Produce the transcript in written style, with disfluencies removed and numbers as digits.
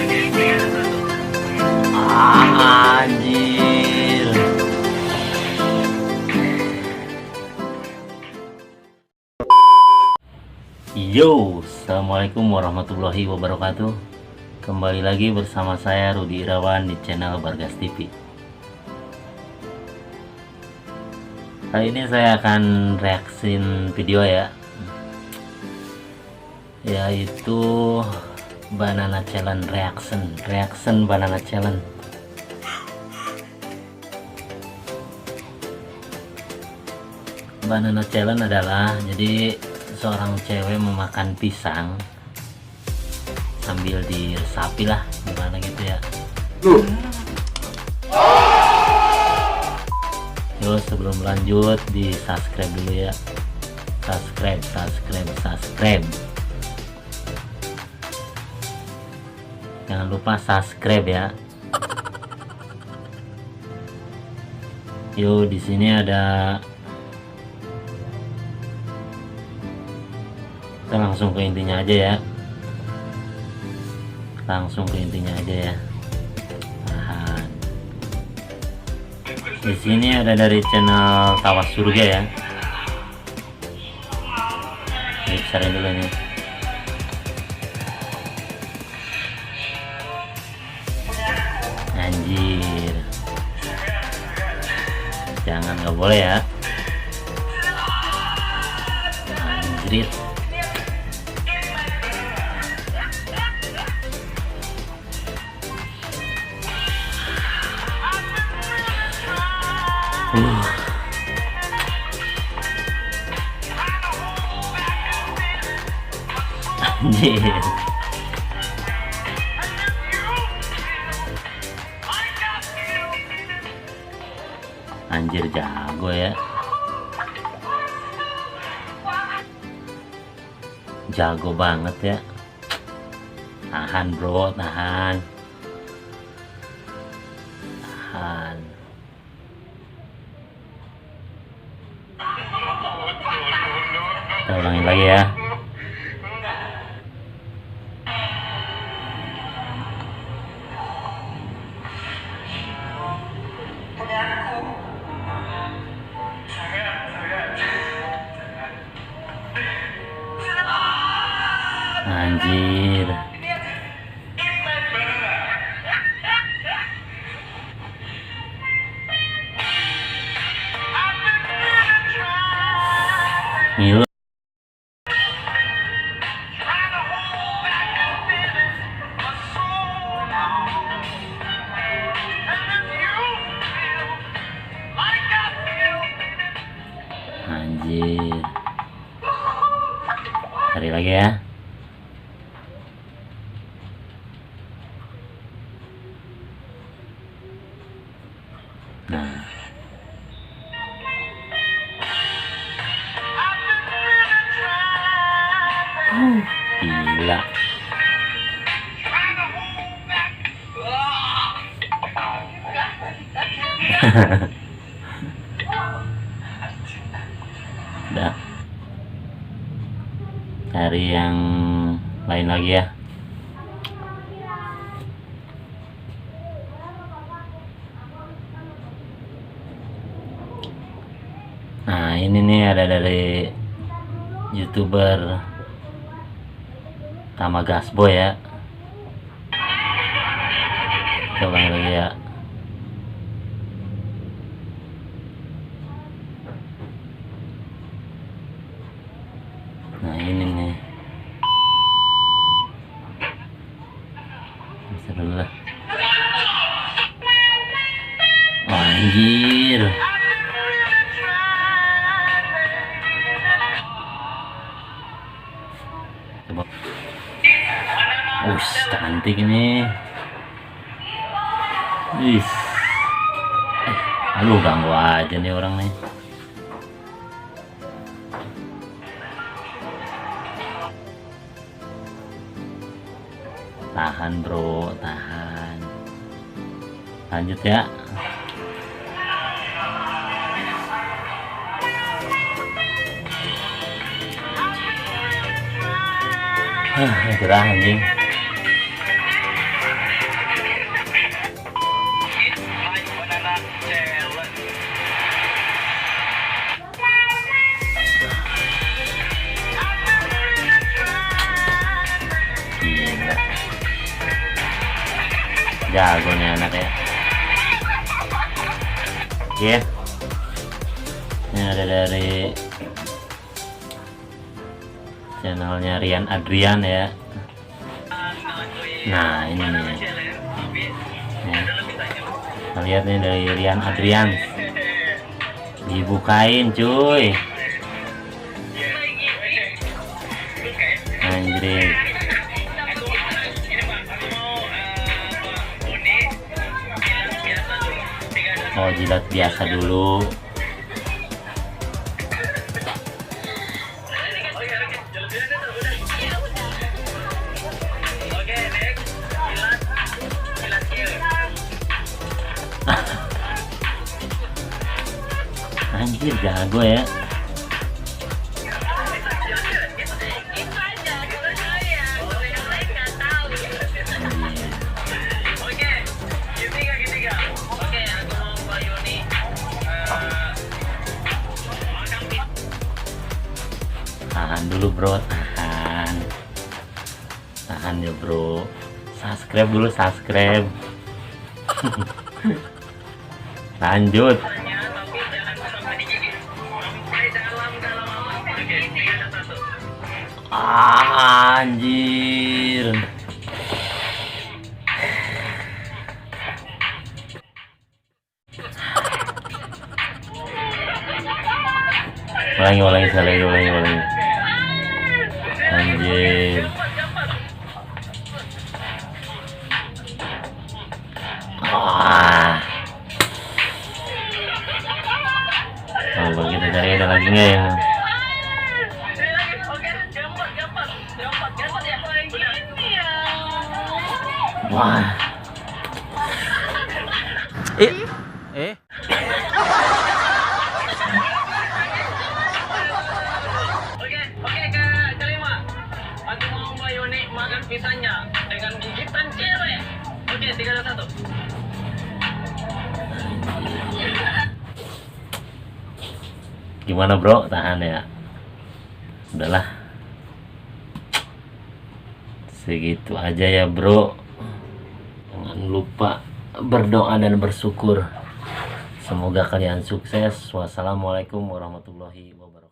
Anjir. Yo, assalamualaikum warahmatullahi wabarakatuh. Kembali lagi bersama saya Rudi Irawan di channel Bargas TV. Kali ini saya akan reaksin video ya, yaitu Banana Challenge reaction Banana Challenge. Banana Challenge adalah jadi seorang cewek memakan pisang sambil diresapi lah, gimana gitu ya. Yo, sebelum lanjut di subscribe dulu ya, subscribe. Jangan lupa subscribe ya. Yo, di sini ada, kita langsung ke intinya aja ya. Ya. Di sini ada dari channel Tawas Surga ya. Ini besarin dulu nih. Anjir. Jangan, nggak boleh ya. Anjrit. Anjir. Anjir, jago ya. Jago banget ya. Tahan bro, tahan. Kita ulangin lagi ya. Anjir. Gila. Anjir. Cari lagi ya. Nah. Gila. Udah. Cari yang lain lagi ya. Nah, ini nih ada dari YouTuber Tama Gasboy ya. Coba lagi ya. Nah, ini nih. Seru lah. Oh, anjir. Cantik ini. Aduh, ganggu aja nih orang nih. Tahan bro, tahan. Lanjut ya. Gerah anjing. jago nih anak ya. Oke, ini ada dari channelnya Rian Adrian ya. Nah ini nih ya. Kita lihat nih dari Rian Adrian, dibukain cuy, anjir. Oh, jilat biasa dulu. Anjir, jago ya. Tahan dulu bro, tahan ya bro. Subscribe dulu, subscribe. Lanjut. Anjir. Ulangi. Anjir. Coba kita cari ada lagi nggak ya? Wah. Oke Kak Kalima, aku mau Mbak Yuni makan pisangnya dengan gigitan cewek. Oke, 3, 2, 1. Gimana bro, tahan ya? Udahlah, segitu aja ya bro. Jangan lupa berdoa dan bersyukur. Semoga kalian sukses. Wassalamualaikum warahmatullahi wabarakatuh.